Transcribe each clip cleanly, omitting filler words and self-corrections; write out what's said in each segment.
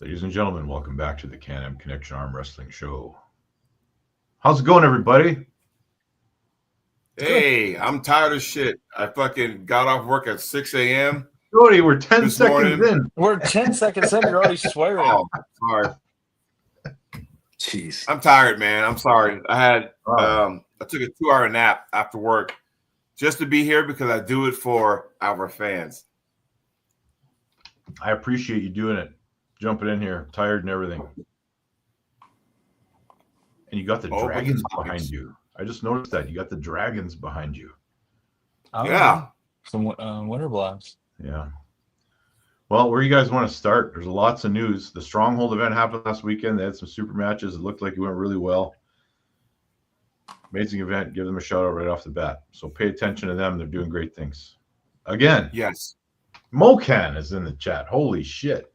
Ladies and gentlemen, welcome back to the Can-Am Connection Arm Wrestling Show. How's it going, everybody? Hey, I'm tired of shit. I fucking got off work at 6 a.m. Cody, we're 10 this seconds morning. in. We're 10 seconds in. You're already swearing. Oh, sorry. Jeez. I'm tired, man. I'm sorry. I took a 2-hour nap after work just to be here because I do it for our fans. I appreciate you doing it. Jumping in here, tired and everything. And you got the dragons behind you. I just noticed that. You got the dragons behind you. Oh, Yeah. Some winter blast. Yeah. Well, where you guys want to start? There's lots of news. The Stronghold event happened last weekend. They had some super matches. It looked like it went really well. Amazing event. Give them a shout out right off the bat. So pay attention to them. They're doing great things. Again. Yes. Mocan is in the chat. Holy shit.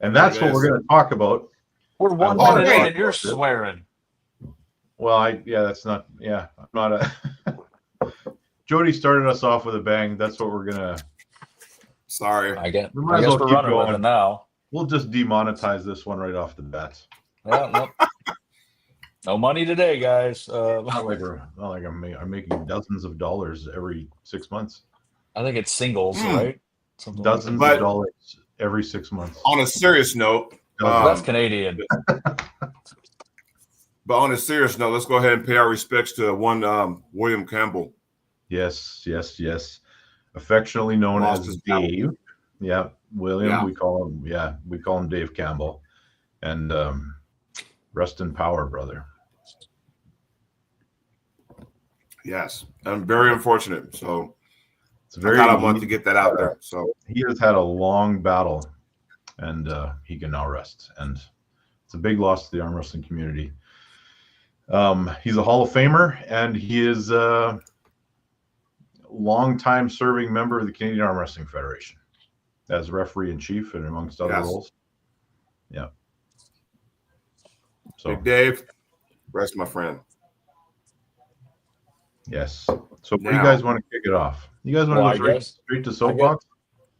And that's what we're going to talk about. We're 1 minute in and you're swearing. Well, I'm not a Jody started us off with a bang. That's what we're gonna. Sorry. I guess We we're running with it now. We'll just demonetize this one right off the bat. Yeah, no money today, guys. Not like I'm making dozens of dollars every 6 months. I think it's singles, right? Something Dozens of dollars every 6 months. On a serious note, that's Canadian. But on a serious note, let's go ahead and pay our respects to one William Campbell. Yes. Affectionately known as Dave. Yeah, William. Yeah. We call him Dave Campbell. And rest in power, brother. Yes, I'm very unfortunate. So I want to get that out there. So he has had a long battle, and he can now rest. And it's a big loss to the arm wrestling community. He's a Hall of Famer, and he is a long-time serving member of the Canadian Arm Wrestling Federation as referee in chief and amongst other roles. Yeah. So, Big Dave, rest my friend. Yes. So, where do you guys want to kick it off? You guys want to go straight to soapbox?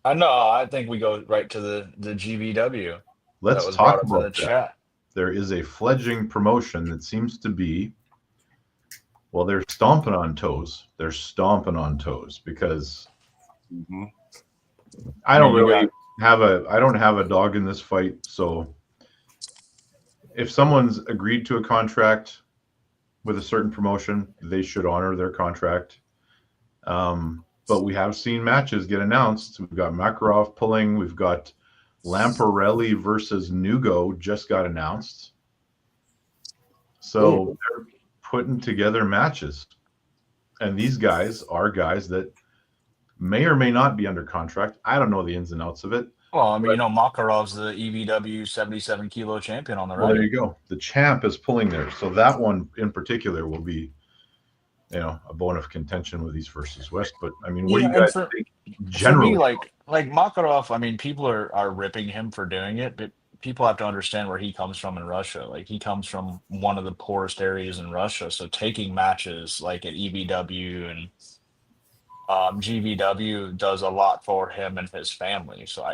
I think we go right to the GVW. Let's talk about the chat. There is a fledgling promotion that seems to be, well, they're stomping on toes. They're stomping on toes because I don't have a dog in this fight. So if someone's agreed to a contract with a certain promotion, they should honor their contract. But we have seen matches get announced. We've got Makarov pulling. We've got Lamparelli versus Nugo just got announced. So they're putting together matches. And these guys are guys that may or may not be under contract. I don't know the ins and outs of it. Well, I mean, Makarov's the EVW 77 kilo champion on the right. Well, there you go. The champ is pulling there. So that one in particular will be, a bone of contention with East versus West. But I mean, what do you guys think generally? For me, like Makarov, I mean, people are ripping him for doing it, but people have to understand where he comes from in Russia. Like, he comes from one of the poorest areas in Russia. So taking matches like at EVW and GVW does a lot for him and his family. So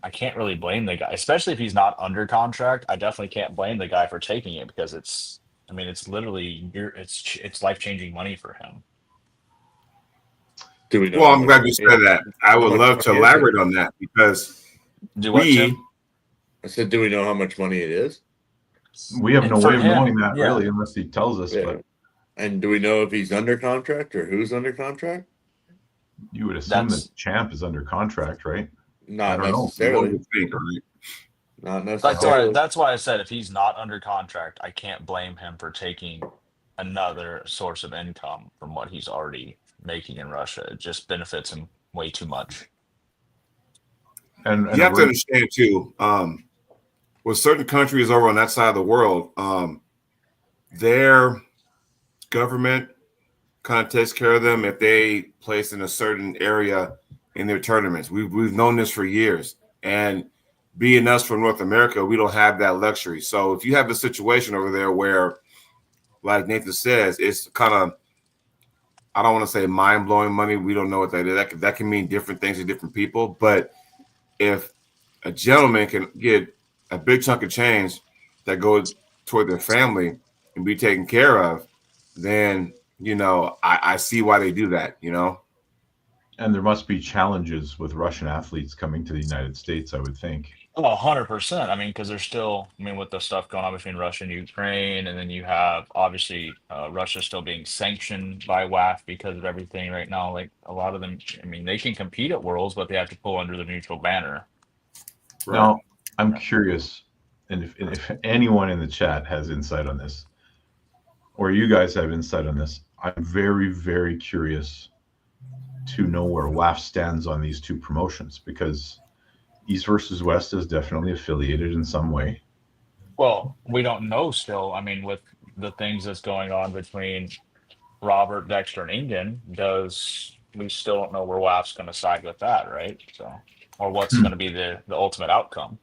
I can't really blame the guy, especially if he's not under contract. I definitely can't blame the guy for taking it because it's literally it's life-changing money for him. Well, I'm glad you said that. I would love to elaborate on that because I said, do we know how much money it is? We have no way of knowing that really unless he tells us. Yeah. But and do we know if he's under contract or who's under contract? You would assume that champ is under contract, right? Not necessarily. Not necessarily. That's why I said if he's not under contract, I can't blame him for taking another source of income from what he's already making in Russia. It just benefits him way too much. And you have to understand too, with certain countries over on that side of the world, their government kind of takes care of them if they place in a certain area in their tournaments. We've known this for years, and being us from North America, we don't have that luxury. So if you have a situation over there where, like Nathan says, it's kind of, I don't want to say mind-blowing money. We don't know what that is. That can mean different things to different people. But if a gentleman can get a big chunk of change that goes toward their family and be taken care of, then I see why they do that. And there must be challenges with Russian athletes coming to the United States, I would think. Oh, 100%. I mean, because there's still, I mean, with the stuff going on between Russia and Ukraine, and then you have obviously Russia still being sanctioned by WAF because of everything right now. Like a lot of them, I mean, they can compete at Worlds, but they have to pull under the neutral banner. Right. Now, I'm curious, and if anyone in the chat has insight on this, or you guys have insight on this, I'm very, very curious to know where WAF stands on these two promotions, because East versus West is definitely affiliated in some way. Well, we don't know still. I mean, with the things that's going on between Robert, Dexter, and Ingen, we still don't know where WAF's going to side with that, right? So, or what's going to be the ultimate outcome.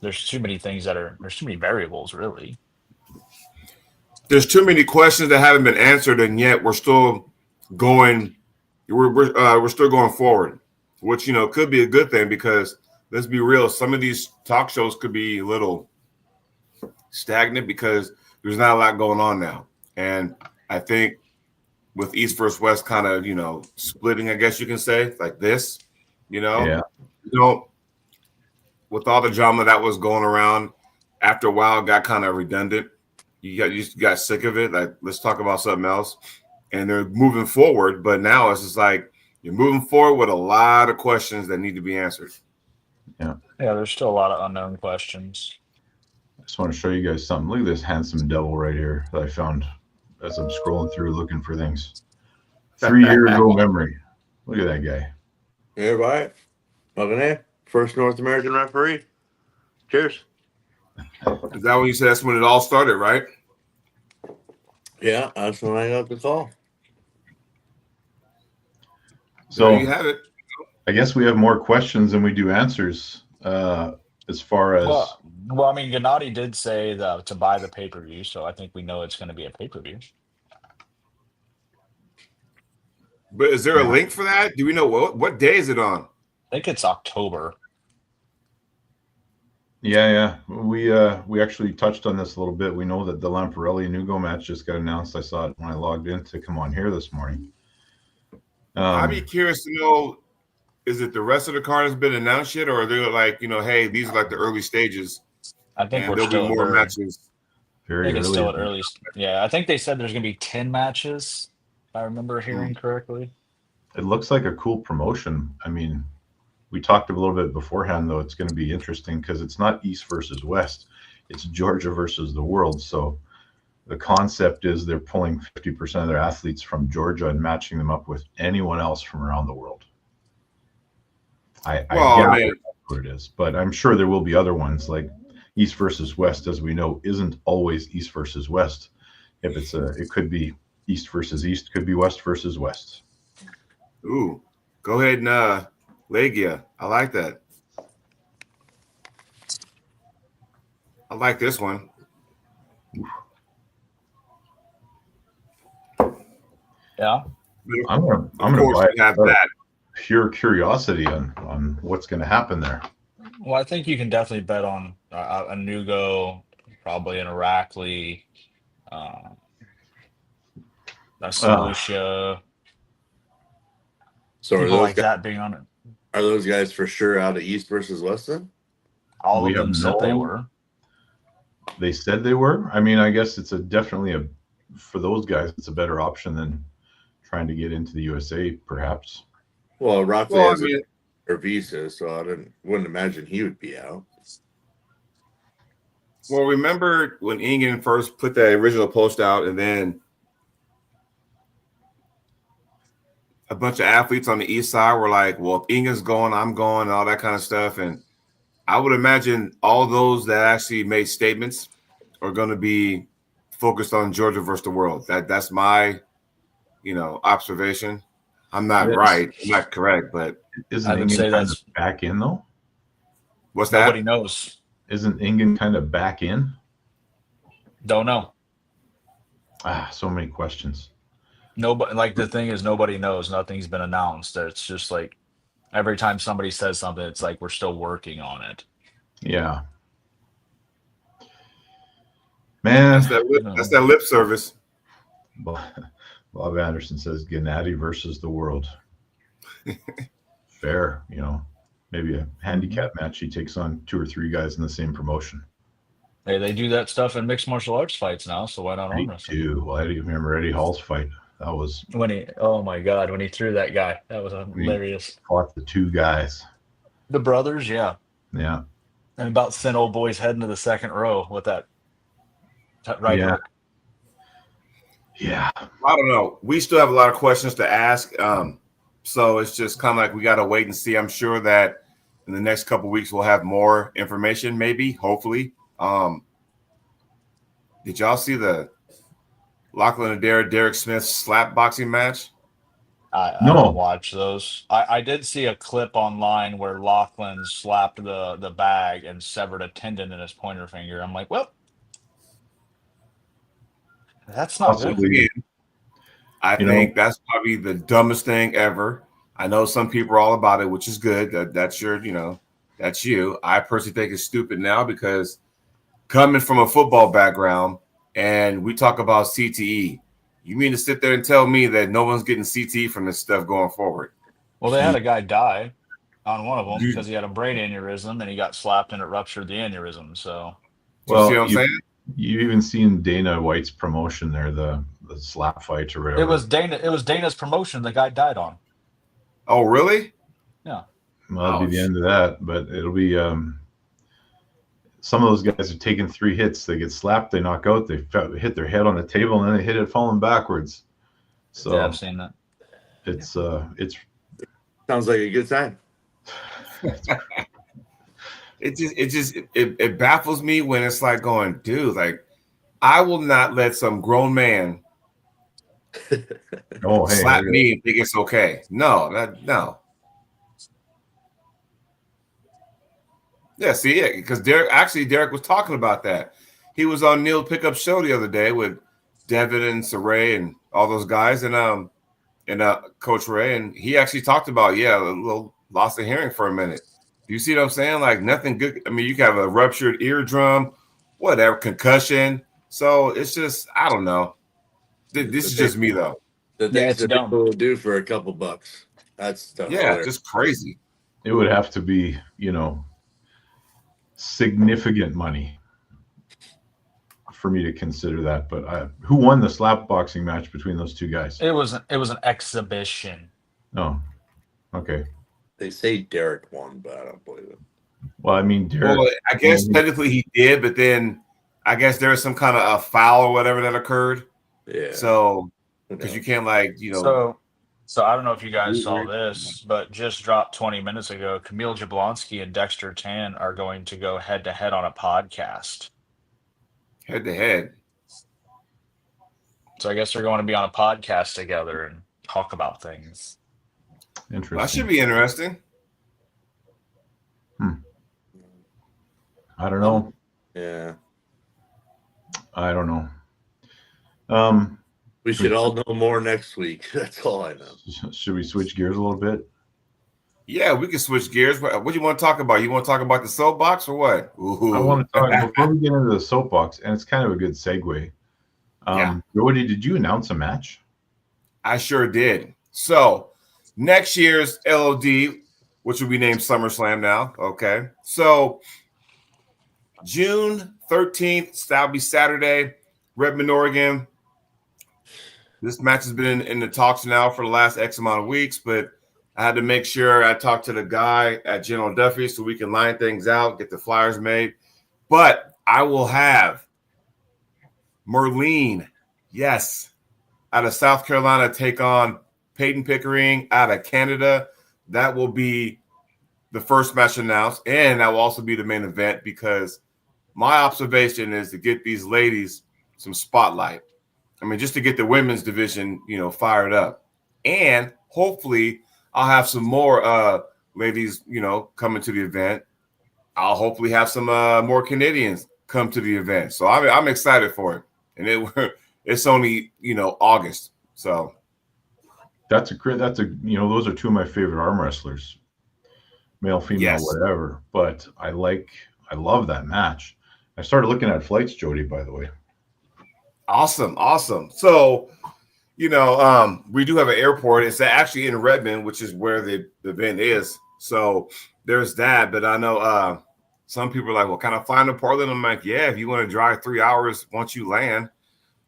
There's too many things there's too many variables, really. There's too many questions that haven't been answered, and yet we're still going. We're still going forward, which could be a good thing, because let's be real, some of these talk shows could be a little stagnant because there's not a lot going on now. And I think with East versus West kind of splitting, I guess you can say, like this, Yeah. With all the drama that was going around, after a while it got kind of redundant. You just got sick of it. Like, let's talk about something else. And they're moving forward, but now it's just like you're moving forward with a lot of questions that need to be answered. Yeah, there's still a lot of unknown questions. I just want to show you guys something. Look at this handsome devil right here that I found as I'm scrolling through looking for things. 3 year ago memory. Look at that guy. Everybody, welcome in. First North American referee. Cheers. Is that when you said that's when it all started, right? Yeah, that's when I got the call. So So you have it. I guess we have more questions than we do answers. As far as well, I mean, Gennady did say to buy the pay-per-view, so I think we know it's going to be a pay-per-view. But is there a link for that? Do we know what day is it on? I think it's October. Yeah. We actually touched on this a little bit. We know that the Lamparelli and Nugo match just got announced. I saw it when I logged in to come on here this morning. I'd be curious to know, is it the rest of the card has been announced yet, or are they like, hey, these are like the early stages? I think there'll be more matches. Very I think early. it's still at early. Yeah, I think they said there's going to be 10 matches, if I remember hearing correctly. It looks like a cool promotion. I mean, we talked a little bit beforehand, though. It's going to be interesting because it's not East versus West. It's Georgia versus the world. So the concept is they're pulling 50% of their athletes from Georgia and matching them up with anyone else from around the world. I get what it is, but I'm sure there will be other ones, like East versus West, as we know, isn't always East versus West. If it could be East versus East, could be West versus West. Ooh, go ahead and Legia. I like that. I like this one. Yeah. I'm gonna buy it out of pure curiosity on what's going to happen there. Well, I think you can definitely bet on a Nugo, probably an Irakli, a Solutia. So people like that being on it. Are those guys for sure out of East versus West then? All of them said they were. They said they were. I mean, I guess it's definitely for those guys, it's a better option than trying to get into the USA, perhaps. Well, Rafa has a visa, so I wouldn't imagine he would be out. Well, remember when Ingen first put that original post out, and then a bunch of athletes on the East side were like, well, if Ingen's going, I'm going, and all that kind of stuff. And I would imagine all those that actually made statements are going to be focused on Georgia versus the world. That's my, observation. I'm not right. I'm not correct, but isn't Ingen kind of back in though? What's that? Nobody knows. Isn't Ingen kind of back in? Don't know. So many questions. Nobody, like, the thing is, nobody knows. Nothing's been announced. It's just like every time somebody says something, it's like we're still working on it. Yeah. Man. That's that lip service. Bob Anderson says Gennady versus the world. Fair, maybe a handicap match. He takes on 2 or 3 guys in the same promotion. Hey, they do that stuff in mixed martial arts fights now, so why not arm Me wrestling? too. Well, I remember Eddie Hall's fight. That was Oh my God, when he threw that guy, that was he hilarious. fought the 2 guys. The brothers, yeah. Yeah. And about sent old boy's head into the second row with that right Yeah. hook. Yeah. I don't know. We still have a lot of questions to ask. So it's just kind of like we got to wait and see. I'm sure that in the next couple of weeks we'll have more information, maybe, hopefully. Did y'all see the Lachlan and Derek Smith slap boxing match? I No. don't watch those. I did see a clip online where Lachlan slapped the bag and severed a tendon in his pointer finger. I'm like, well, that's not good. Possibly. I think that's probably the dumbest thing ever. I know some people are all about it, which is good. That's your, that's you. I personally think it's stupid now because coming from a football background and we talk about CTE, you mean to sit there and tell me that no one's getting CTE from this stuff going forward? Well, they had a guy die on one of them because he had a brain aneurysm and he got slapped and it ruptured the aneurysm. So, you see what I'm saying? You even seen Dana White's promotion there, the slap fight or whatever. It was Dana's promotion the guy died on. Oh, really? Yeah. Well, that'll be the end of that, but it'll be some of those guys are taking 3 hits. They get slapped, they knock out, they hit their head on the table, and then they hit it falling backwards. So yeah, I've seen that. It's sounds like a good time. It baffles me when it's like going, dude, like I will not let some grown man slap me and think it's okay. No. Yeah, see it because Derek was talking about that. He was on Neil Pickup's show the other day with Devin and Saray and all those guys and Coach Ray, and he actually talked about a little loss of hearing for a minute. Do you see what I'm saying? Like nothing good. I mean, you can have a ruptured eardrum, whatever, concussion. So it's just I don't know. This is just me though. The things that people will do for a couple bucks. That's tough. Yeah, just crazy. It would have to be, significant money for me to consider that. But who won the slap boxing match between those 2 guys? It was an exhibition. Oh, okay. They say Derek won, but I don't believe it. Well, I mean, Derek. Well, I guess technically he did, but then I guess there was some kind of a foul or whatever that occurred. Yeah. So because you can't So I don't know if you guys saw this, but just dropped 20 minutes ago, Camille Jablonski and Dexter Tan are going to go head to head on a podcast. Head to head. So I guess they're going to be on a podcast together and talk about things. Interesting. That should be interesting. I don't know. Yeah. I don't know. We should all know more next week. That's all I know. Should we switch gears a little bit? Yeah, we can switch gears. What do you want to talk about? You want to talk about the soapbox or what? Ooh. I want to talk before we get into the soapbox, and it's kind of a good segue. Jody, did you announce a match? I sure did. So next year's LOD, which will be named SummerSlam now. Okay. So June 13th, that'll be Saturday, Redmond, Oregon. This match has been in the talks now for the last X amount of weeks, but I had to make sure I talked to the guy at General Duffy so we can line things out, get the flyers made. But I will have Merlene, yes, out of South Carolina, take on Peyton Pickering out of Canada. That will be the first match announced, and that will also be the main event because my observation is to get these ladies some spotlight. I mean, just to get the women's division, fired up. And hopefully I'll have some more ladies, coming to the event. I'll hopefully have some more Canadians come to the event. So I'm excited for it. And it's only, August. So those are 2 of my favorite arm wrestlers, male, female, whatever. But I like I love that match. I started looking at flights, Jody, by the way. Awesome. So, we do have an airport. It's actually in Redmond, which is where the event is. So there's that. But I know some people are like, well, kind of flying to Portland. I'm like, yeah, if you want to drive 3 hours once you land,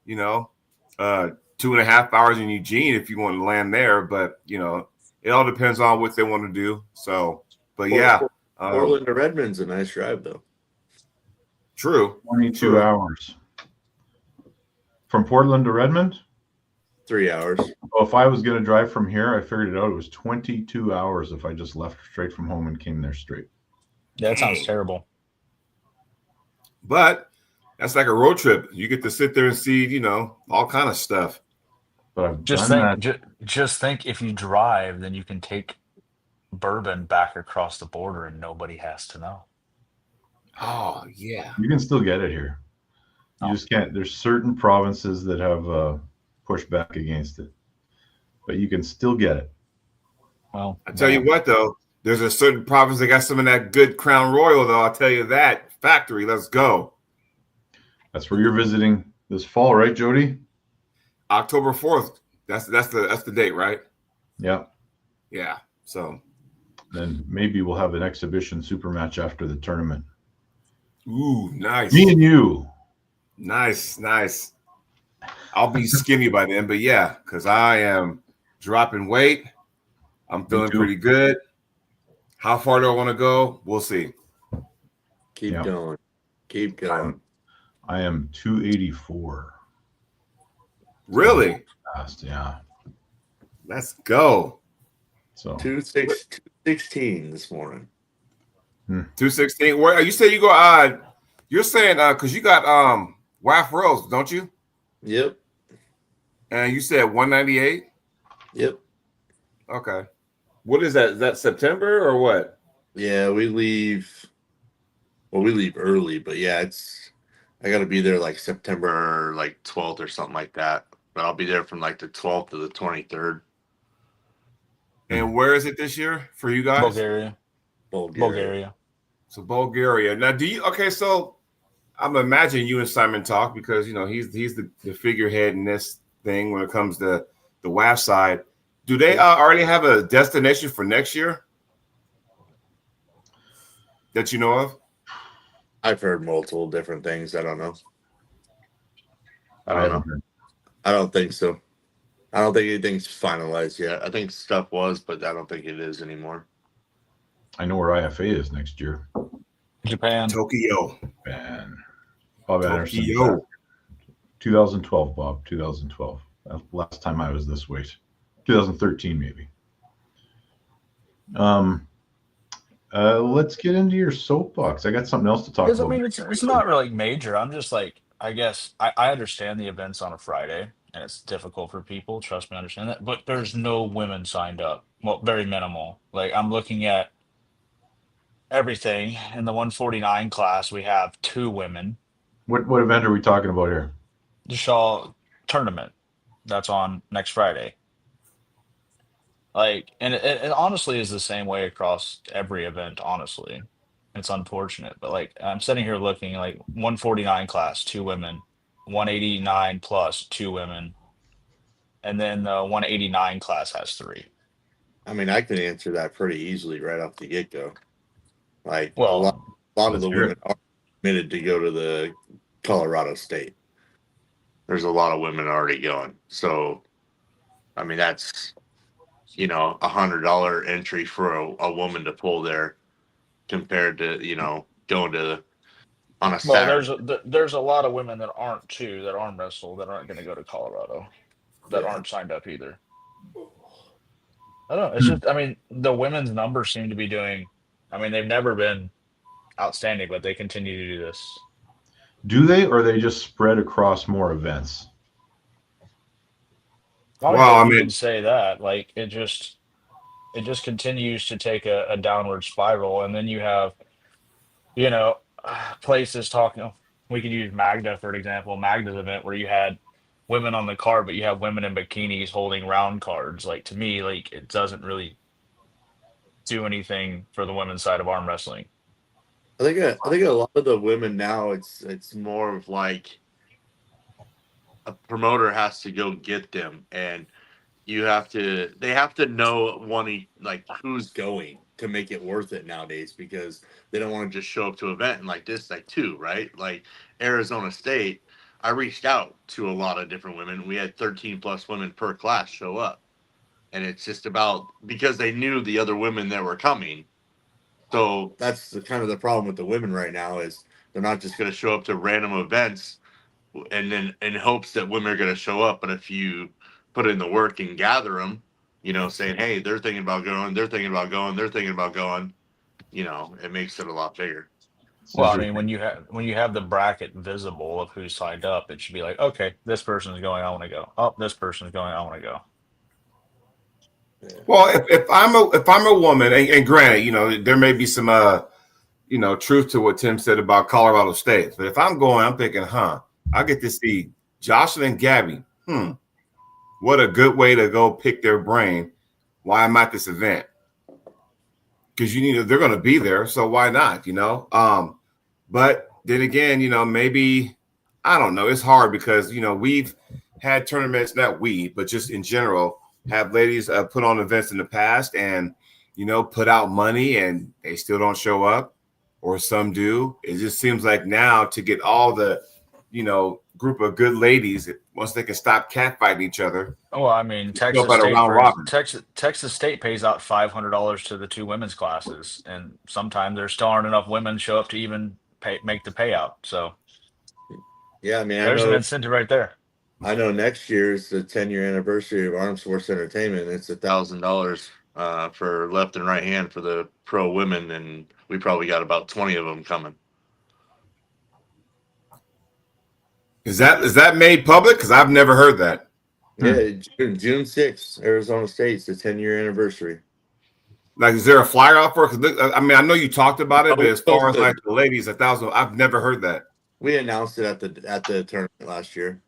2.5 hours in Eugene if you want to land there. But, it all depends on what they want to do. So, but yeah. Portland to Redmond's a nice drive, though. True. 22 hours. From Portland to Redmond? 3 hours. Well, if I was going to drive from here, I figured it out. It was 22 hours if I just left straight from home and came there straight. Yeah, that sounds terrible. But that's like a road trip. You get to sit there and see, all kind of stuff. But I've Just done think, just think, if you drive, then you can take bourbon back across the border and nobody has to know. Oh, yeah. You can still get it here. You just can't. There's certain provinces that have pushed back against it, but you can still get it. Well, I tell you what, though, there's a certain province that got some of that good Crown Royal, though. I'll tell you that factory. Let's go. That's where you're visiting this fall, right, Jody? October 4th. That's the date, right? Yeah. Yeah. So then maybe we'll have an exhibition super match after the tournament. Ooh, nice. Me and you. Nice. I'll be skinny by then, but yeah, because I am dropping weight. I'm feeling pretty good. How far do I want to go? We'll see. Keep going. Keep going. I am 284. Really? Fast, yeah. Let's go. So 216 this morning. 216. Where you say you go? You're saying because you got WAF Rose, don't you? Yep. And you said 198. Yep. Okay. What is that? Is that September or what? Yeah, we leave. Well, we leave early, but yeah, I got to be there like September 12th or something like that. But I'll be there from the 12th to the 23rd. And where is it this year for you guys? Bulgaria. So Bulgaria. Now, so I'm imagining you and Simon talk because he's the figurehead in this thing when it comes to the WAF side. Do they already have a destination for next year that you know of? I've heard multiple different things. I don't know. I don't know. I don't think so. I don't think anything's finalized yet. I think stuff was, but I don't think it is anymore. I know where IFA is next year. Japan. Tokyo. Man. Bob Anderson. Tokyo. 2012, Bob. 2012. That's the last time I was this weight. 2013, maybe. Let's get into your soapbox. I got something else to talk about. I mean, it's not really major. I'm just I guess I understand the event's on a Friday and it's difficult for people. Trust me, I understand that. But there's no women signed up. Well, very minimal. I'm looking at everything. In the 149 class, we have 2 women. What event are we talking about here? The Shaw tournament. That's on next Friday. And it honestly is the same way across every event, honestly. It's unfortunate, but I'm sitting here looking 149 class, 2 women, 189 plus 2 women, and then the 189 class has 3. I mean, I can answer that pretty easily right off the get go. A Well, lot of the women are committed to go to the Colorado State. There's a lot of women already going. So, I mean, that's $100 entry for a woman to pull there compared to going to on a Saturday. Well, there's a lot of women that aren't that arm wrestle that aren't going to go to Colorado that aren't signed up either. I don't know. It's just, I mean, the women's numbers seem to be doing. I mean, they've never been outstanding, but they continue to do this. Do they, or they just spread across more events? I mean, you can say that. It just continues to take a downward spiral, and then you have, places talking. We could use Magda for an example. Magda's event where you had women on the card, but you have women in bikinis holding round cards. To me, it doesn't really do anything for the women's side of arm wrestling. I think a lot of the women now, it's more of like a promoter has to go get them, and they have to know like who's going to make it worth it nowadays, because they don't want to just show up to an event and like this, like two, right? Like Arizona State, I reached out to a lot of different women. We had 13 plus women per class show up. And it's just about because they knew the other women that were coming. So that's the kind of the problem with the women right now is they're not just going to show up to random events and then in hopes that women are going to show up. But if you put in the work and gather them, saying, hey, they're thinking about going, they're thinking about going, they're thinking about going, it makes it a lot bigger. It's Well, I mean, interesting. when you have the bracket visible of who's signed up, it should be like, okay, this person's going, I want to go. Oh, this person's going, I want to go. Well, if I'm a woman, and granted, there may be some truth to what Tim said about Colorado State, but if I'm going, I'm thinking, I get to see Jocelyn and Gabby. What a good way to go pick their brain. Why I'm at this event? Because they're going to be there, so why not? But then again, maybe I don't know. It's hard because we've had tournaments, not we, but just in general, have ladies put on events in the past and put out money and they still don't show up, or some do. It just seems like now to get all the group of good ladies, once they can stop catfighting each other. Well, I mean, Go by the round robin. Texas State pays out $500 to the two women's classes, and sometimes there still aren't enough women show up to even make the payout. So, yeah, I mean, there's an incentive right there. I know next year is the 10-year anniversary of Armed Force Entertainment. It's $1,000 for left and right hand for the pro women, and we probably got about 20 of them coming. Is that made public? Because I've never heard that. Yeah, June 6th, Arizona State's the 10-year anniversary. Like, is there a flyer out for it? I mean, I know you talked about it, but as far as like the ladies, 1,000, I've never heard that. We announced it at the tournament last year.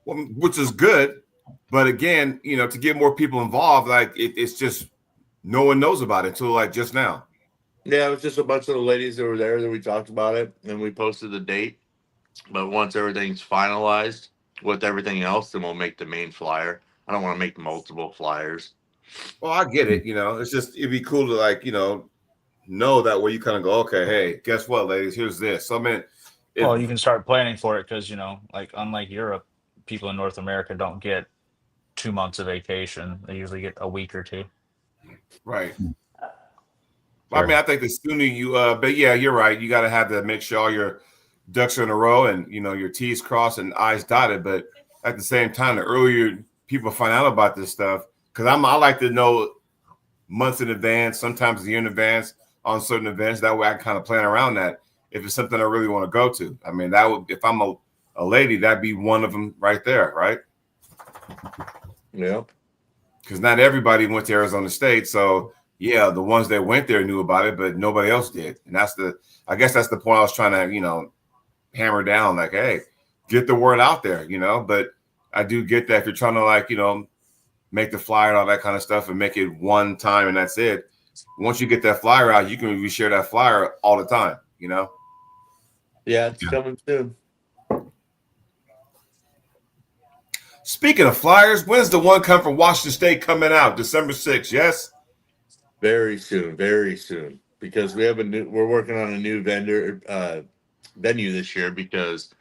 Well, which is good, but again, to get more people involved, like it's just no one knows about it until like just now. Yeah, it was just a bunch of the ladies that were there that we talked about it, and we posted the date. But once everything's finalized with everything else, then we'll make the main flyer. I don't want to make multiple flyers. Well, I get it. It's just it'd be cool to like know that way you kind of go, okay, hey, guess what, ladies? Here's this. So I mean, Well, you can start planning for it because like unlike Europe, people in North America don't get 2 months of vacation. They usually get a week or two. Right. Well, I mean, I think the sooner you, but yeah, you're right. You got to have to make sure all your ducks are in a row and your T's crossed and I's dotted. But at the same time, the earlier people find out about this stuff, because I like to know months in advance, sometimes a year in advance on certain events. That way, I can kind of plan around that. If it's something I really want to go to, I mean, that would, if I'm a lady, that'd be one of them right there, right? Yeah. Because not everybody went to Arizona State, so yeah, the ones that went there knew about it, but nobody else did. And I guess that's the point I was trying to, hammer down. Like, hey, get the word out there, But I do get that if you're trying to like, make the flyer and all that kind of stuff and make it one time and that's it. Once you get that flyer out, you can reshare that flyer all the time, Yeah, it's coming soon. Speaking of flyers, when's the one come from Washington State coming out? December 6th, yes? Very soon. Because we're working on a new venue this year, because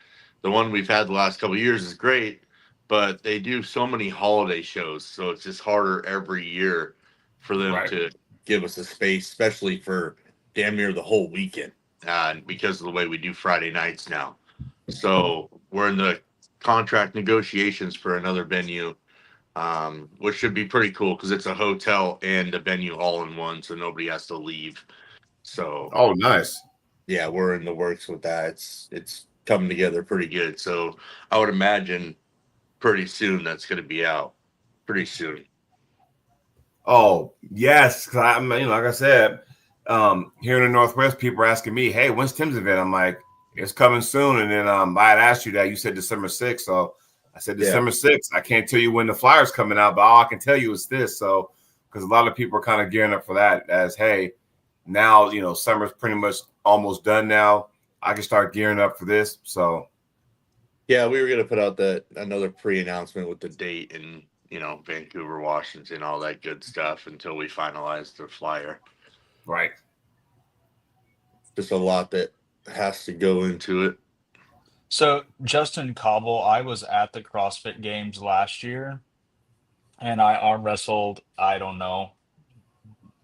the one we've had the last couple of years is great, but they do so many holiday shows, so it's just harder every year for them to give us a space, especially for damn near the whole weekend, because of the way we do Friday nights now. So we're in the contract negotiations for another venue, which should be pretty cool because it's a hotel and a venue all in one, so nobody has to leave. So, oh, nice. Yeah, we're in the works with that. It's coming together pretty good. So I would imagine pretty soon that's going to be out. Pretty soon. Oh, yes. I mean, like I said, here in the Northwest, people are asking me, hey, when's Tim's event? I'm like, it's coming soon. And then I had asked you that. You said December 6th. So I said December 6th. I can't tell you when the flyer's coming out, but all I can tell you is this. So, because a lot of people are kind of gearing up for that as, hey, now, summer's pretty much almost done now. I can start gearing up for this. So Yeah, we were gonna put out another pre-announcement with the date and Vancouver, Washington, all that good stuff until we finalize the flyer. right. Just a lot that has to go into it. So Justin Cobble, I was at the CrossFit Games last year, and I arm wrestled. I don't know,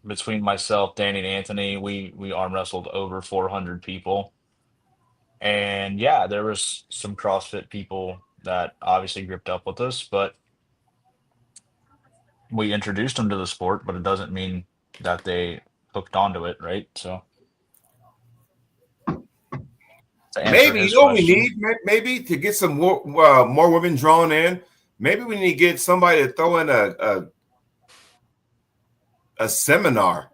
between myself, Danny, and Anthony, we arm wrestled over 400 people. And yeah, there was some CrossFit people that obviously gripped up with us, but we introduced them to the sport, but it doesn't mean that they hooked onto it, right? So to answer Maybe his what we question, need, maybe to get some more women drawn in. Maybe we need to get somebody to throw in a seminar.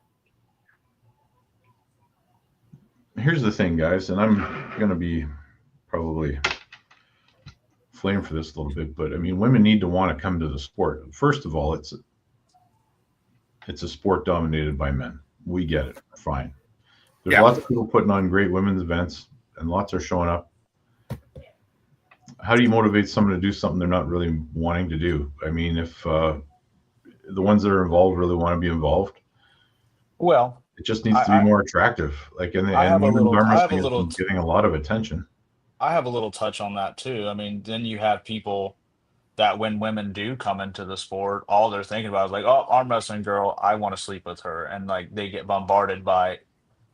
Here's the thing, guys, and I'm going to be probably flame for this a little bit, but I mean, women need to want to come to the sport. First of all, it's a sport dominated by men. We get it. Fine. There's Yeah. lots of people putting on great women's events, and lots are showing up. How do you motivate someone to do something they're not really wanting to do? I mean, if the ones that are involved really want to be involved, well, it just needs to be I more attractive. Like, and I have a women's little arm I have a wrestling has little been getting a lot of attention. I have a little touch on that too. I mean, then you have people that when women do come into the sport, all they're thinking about is like, oh, arm wrestling girl, I want to sleep with her. And like they get bombarded by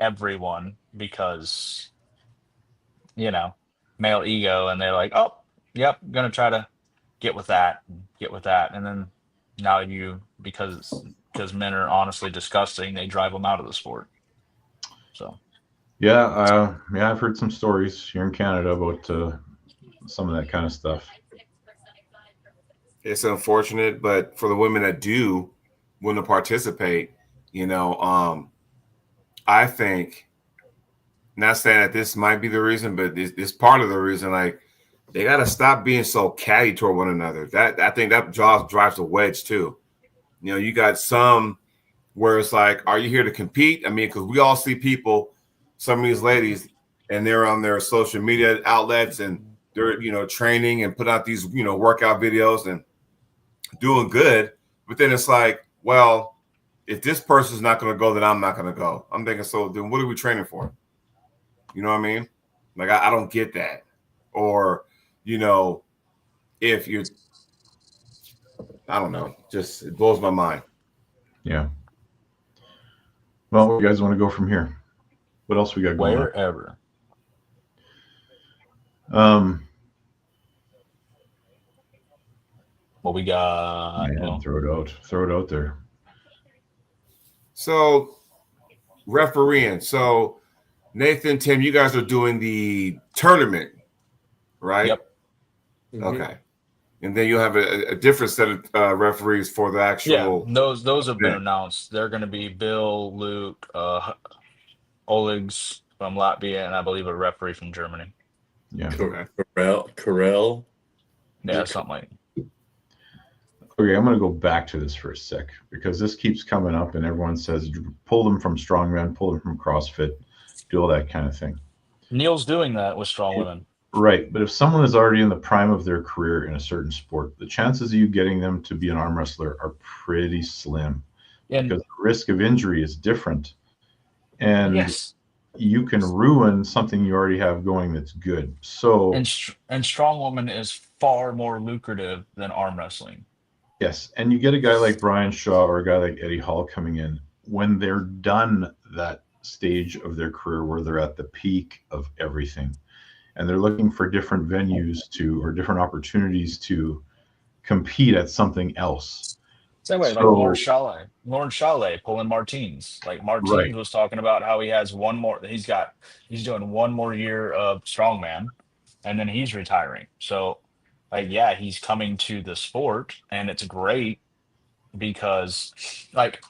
everyone because, you know, male ego. And they're like, oh, yep, gonna try to get with that, get with that. And then now because men are honestly disgusting, they drive them out of the sport. So, Yeah, I've heard some stories here in Canada about some of that kind of stuff. It's unfortunate, but for the women that do want to participate, I think, not saying that this might be the reason, but this part of the reason, like, they got to stop being so catty toward one another. That I think that drives a wedge too. You got some where it's like, are you here to compete? I mean, because we all see people, some of these ladies, and they're on their social media outlets and they're, training and put out these, workout videos and doing good. But then it's like, well, if this person's not going to go, then I'm not going to go. I'm thinking, so then what are we training for? You know what I mean? Like, I don't get that. Or, if you're, I don't know, just it blows my mind. Yeah. Well, where you guys want to go from here? What else we got going wherever. on? What we got? Man, throw it out there. So, refereeing. So, Nathan, Tim, you guys are doing the tournament, right? Yep. Okay. And then you'll have a different set of referees for the actual. Yeah, those have been announced. They're going to be Bill, Luke, Oleg's from Latvia, and I believe a referee from Germany. Yeah. Carell. Yeah, something like. Okay, I'm going to go back to this for a sec because this keeps coming up, and everyone says pull them from Strongman, pull them from CrossFit, do all that kind of thing. Neil's doing that with strong women. Right, but if someone is already in the prime of their career in a certain sport, the chances of you getting them to be an arm wrestler are pretty slim because the risk of injury is different. And yes, you can ruin something you already have going that's good. So and strong woman is far more lucrative than arm wrestling. Yes, and you get a guy like Brian Shaw or a guy like Eddie Hall coming in when they're done that stage of their career where they're at the peak of everything, and they're looking for different venues or different opportunities to compete at something else. Same way, like Lauren Chalet pulling Martins. Like Martins was talking about how he has one more. He's doing one more year of strongman, and then he's retiring. So, like, yeah, he's coming to the sport, and it's great because, like,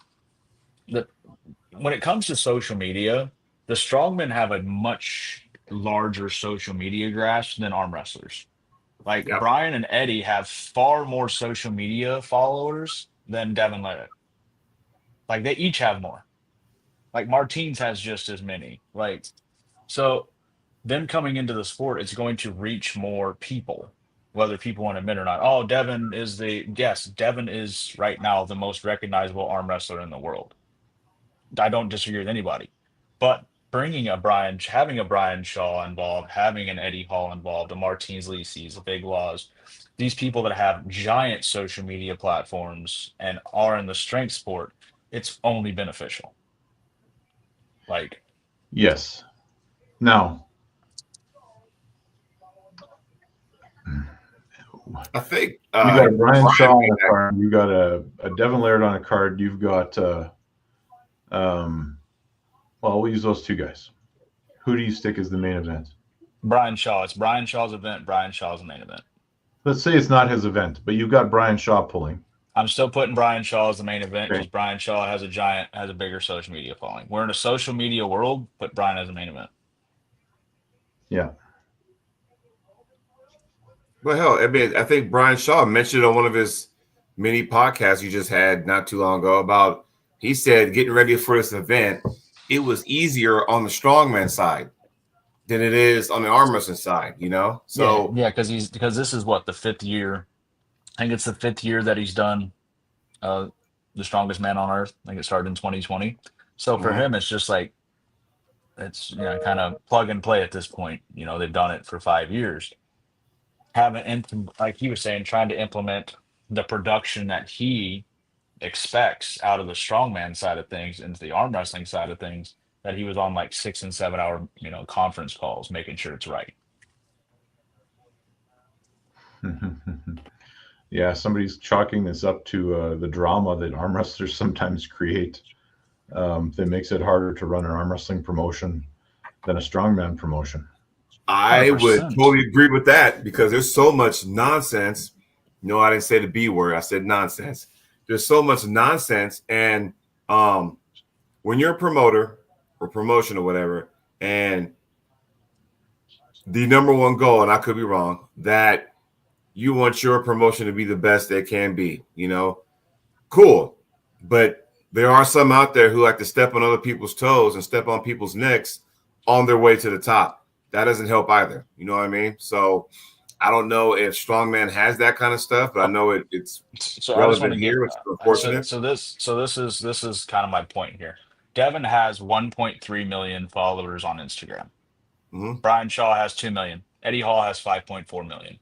when it comes to social media, the strongmen have a much larger social media grasp than arm wrestlers. Like Brian and Eddie have far more social media followers than Devin Levitt. Like they each have more. Like Martins has just as many. Like so them coming into the sport, it's going to reach more people, whether people want to admit or not. Oh, Devin is right now the most recognizable arm wrestler in the world. I don't disagree with anybody. But having a Brian Shaw involved, having an Eddie Hall involved, a Martins Lisi's, a Big Laws, these people that have giant social media platforms and are in the strength sport, it's only beneficial. Like, Yes. Now, I think you got a Brian Shaw on made a card. You got a Devin Laird on a card. You've got, well, we'll use those two guys. Who do you stick as the main event? Brian Shaw. It's Brian Shaw's event. Brian Shaw's the main event. Let's say it's not his event, but you've got Brian Shaw pulling. I'm still putting Brian Shaw as the main event Okay. because Brian Shaw has a bigger social media following. We're in a social media world, but Brian has the main event. Yeah. Well, hell, I mean, I think Brian Shaw mentioned on one of his mini podcasts you just had not too long ago about, he said, getting ready for this event, it was easier on the strongman side than it is on the arm wrestling side, you know? So yeah, because this is what, the 5th year. I think it's the 5th year that he's done the Strongest Man on Earth. I think it started in 2020. So for him, it's just like, it's, you know, kind of plug and play at this point. You know, they've done it for 5 years. Like he was saying, trying to implement the production that he expects out of the strongman side of things into the arm wrestling side of things, that he was on like 6 and 7 hour, you know, conference calls, making sure it's right. Yeah, somebody's chalking this up to the drama that arm wrestlers sometimes create that makes it harder to run an arm wrestling promotion than a strongman promotion. I would 100%. totally agree with that because there's so much nonsense. No, I didn't say the B word. I said nonsense. There's so much nonsense. And when you're a promoter or promotion or whatever, and the number one goal, and I could be wrong, that you want your promotion to be the best they can be, you know, cool. But there are some out there who like to step on other people's toes and step on people's necks on their way to the top. That doesn't help either. You know what I mean? So I don't know if Strongman has that kind of stuff, but I know it's So I just want relevant to here. get It's unfortunate. this is kind of my point here. Devin has 1.3 million followers on Instagram. Mhm. Brian Shaw has 2 million. Eddie Hall has 5.4 million.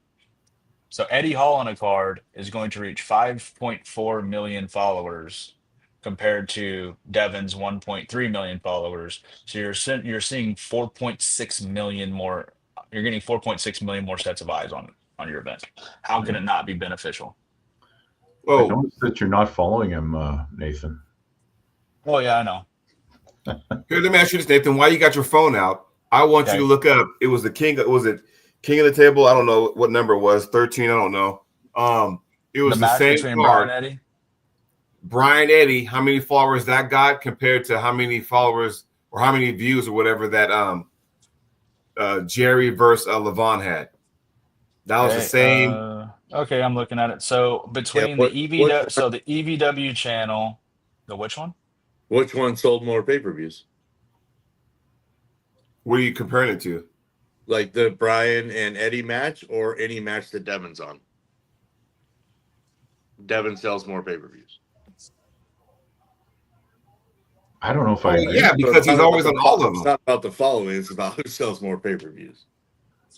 So Eddie Hall on a card is going to reach 5.4 million followers compared to Devin's 1.3 million followers. So you're seeing 4.6 million more. You're getting 4.6 million more sets of eyes on your event. How can it not be beneficial? I Well, noticed that you're not following him, Nathan. Oh yeah, I know. here, let me ask you this, Nathan. Why you got your phone out? I want you Okay. to look up. It was the king. Was it King of the Table? I don't know what number it was. 13. I don't know. It was The the match same between card. Brian and Eddie. Brian Eddy, how many followers that got compared to how many followers or how many views or whatever that Jerry versus Levon had. That was the same. Okay, I'm looking at it. So between the EVW channel, the which one? Which one sold more pay-per-views? What are you comparing it to? Like the Brian and Eddie match or any match that Devin's on? Devin sells more pay-per-views. I don't know if I agree. Yeah, because he's always on all of them. It's not about the following, it's about who sells more pay-per-views.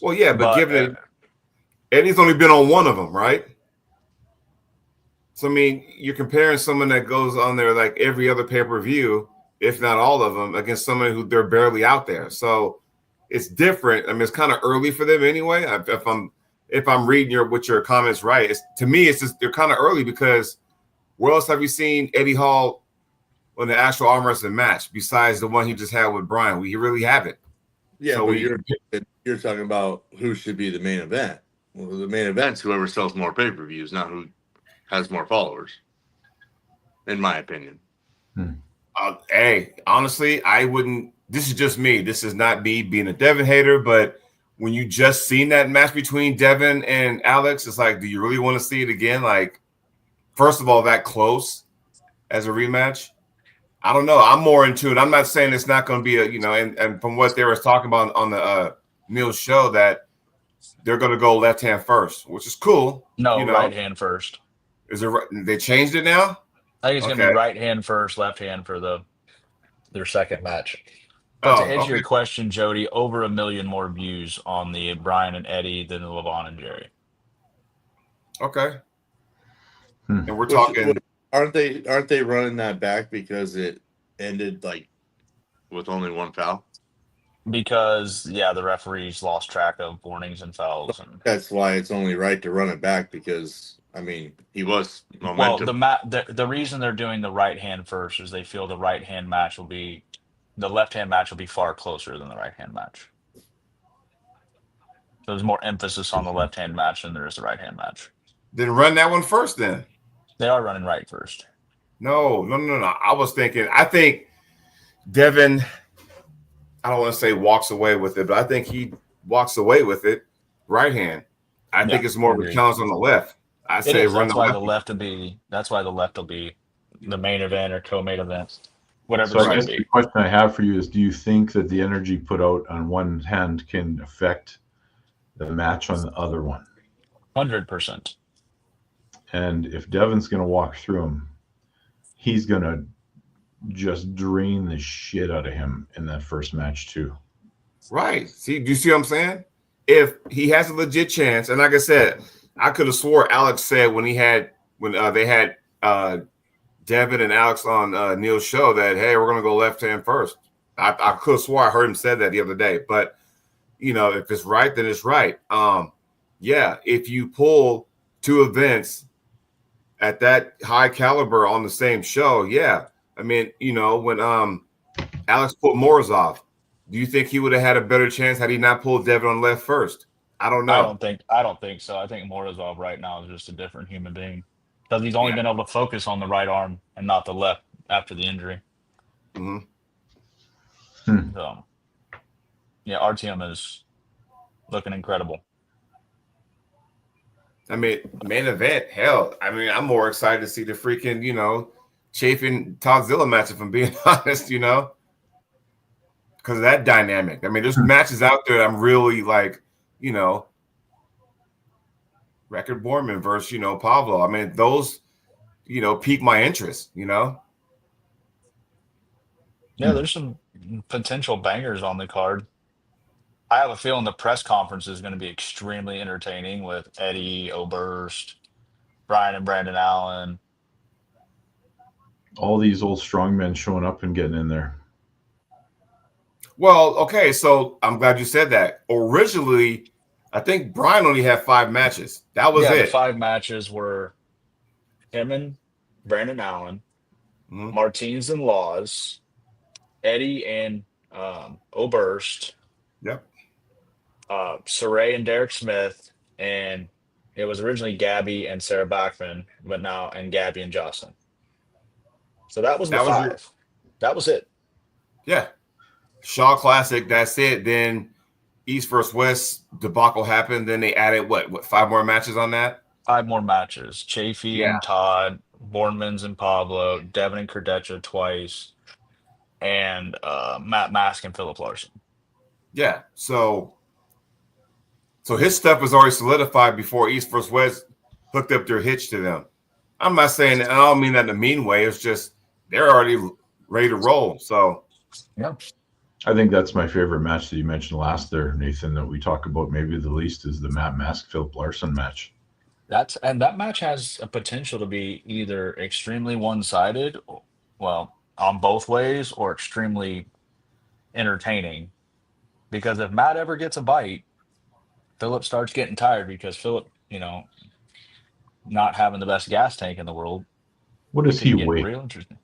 Well, yeah, but given uh, Eddie's only been on one of them, right? So I mean, you're comparing someone that goes on there like every other pay-per-view, if not all of them, against someone who they're barely out there. So it's different. I mean, it's kind of early for them anyway. If I'm reading your comments right, to me it's just they're kind of early because where else have you seen Eddie Hall on the actual arm wrestling match besides the one he just had with Brian? We really haven't. Yeah, So but you're talking about who should be the main event. Well, the main event's whoever sells more pay-per-views, not who has more followers, in my opinion. Hey, honestly, I wouldn't. This is just me. This is not me being a Devin hater, but when you just seen that match between Devin and Alex, it's like, do you really want to see it again? Like, first of all, that close as a rematch. I don't know. I'm more into it. I'm not saying it's not going to be a, and from what they were talking about on the Neil show, that they're going to go left hand first, which is cool. No, right hand first. Is it? They changed it now. I think it's going to be right hand first, left hand for their second match. But to answer your question, Jody, over 1 million more views on the Brian and Eddie than the Levon and Jerry. Okay. And we're talking. Aren't they running that back because it ended like with only one foul? Because the referees lost track of warnings and fouls, and that's why it's only right to run it back. Because I mean, he was momentum. Well, the reason they're doing the right hand first is they feel the right hand match the left hand match will be far closer than the right hand match. So there's more emphasis on the left hand match than there is the right hand match. Then run that one first. Then they are running right first. No. I think Devin, I don't want to say walks away with it, but I think he walks away with it right hand. I think it's more of a challenge on the left. I say run that's why the left will be the main event or co-main event, whatever. So I guess the question I have for you is: do you think that the energy put out on one hand can affect the match on the other one? 100%. And if Devin's going to walk through him, he's going to just drain the shit out of him in that first match too. Right. See, do you see what I'm saying? If he has a legit chance, and like I said, I could have swore Alex said when they had Devin and Alex on Neil's show that, hey, we're going to go left hand first. I could have swore I heard him say that the other day. But, if it's right, then it's right. If you pull two events at that high caliber on the same show, I mean, when Alex pulled Morozov, do you think he would have had a better chance had he not pulled Devin on left first? I don't know. I don't think so. I think Morozov right now is just a different human being because he's only been able to focus on the right arm and not the left after the injury. Mm-hmm. So, RTM is looking incredible. I mean, main event, hell. I mean, I'm more excited to see the freaking, Chafin Todzilla match, if I'm being honest, because of that dynamic. I mean, there's matches out there that I'm really like, Record Borman versus, Pablo. I mean, those, pique my interest, Yeah, there's some potential bangers on the card. I have a feeling the press conference is going to be extremely entertaining with Eddie, Oberst, Brian and Brandon Allen. All these old strongmen showing up and getting in there. Well, okay, so I'm glad you said that. Originally, I think Brian only had 5 matches. That was it. The 5 matches were him and Brandon Allen, Martins and Laws, Eddie and Oberst. Yep. Saray and Derek Smith, and it was originally Gabby and Sarah Bachman, but now and Gabby and Jocelyn. So that was the 5. That was it. Yeah. Shaw Classic, that's it. Then East versus West debacle happened. Then they added what 5 more matches on that? 5 more matches. Chafee and Todd, Bornmans and Pablo, Devin and Kurdecha twice, and Matt Mask and Philip Larson. Yeah. So his stuff was already solidified before East versus West hooked up their hitch to them. I'm not saying, and I don't mean that in a mean way. It's just they're already ready to roll. So, yeah. I think that's my favorite match that you mentioned last there, Nathan, that we talk about maybe the least is the Matt Mask Philip Larson match. That match has a potential to be either extremely one-sided, well, on both ways, or extremely entertaining. Because if Matt ever gets a bite, Philip starts getting tired because Philip, not having the best gas tank in the world. What does he weigh? Real interesting.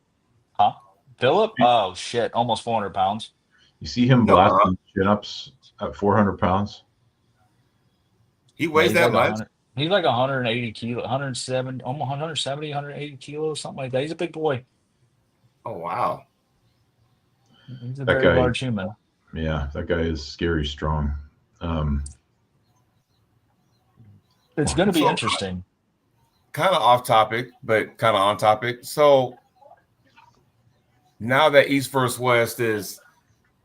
Huh? Philip? Oh, shit. Almost 400 pounds. You see him blasting chin-ups at 400 pounds? He weighs that much? He's like 180 kilos, 170, almost 170, 180 kilos, something like that. He's a big boy. Oh, wow. He's a very large human. Yeah, that guy is scary strong. It's going to be interesting. Kind of off topic, but kind of on topic. So now that East versus West is,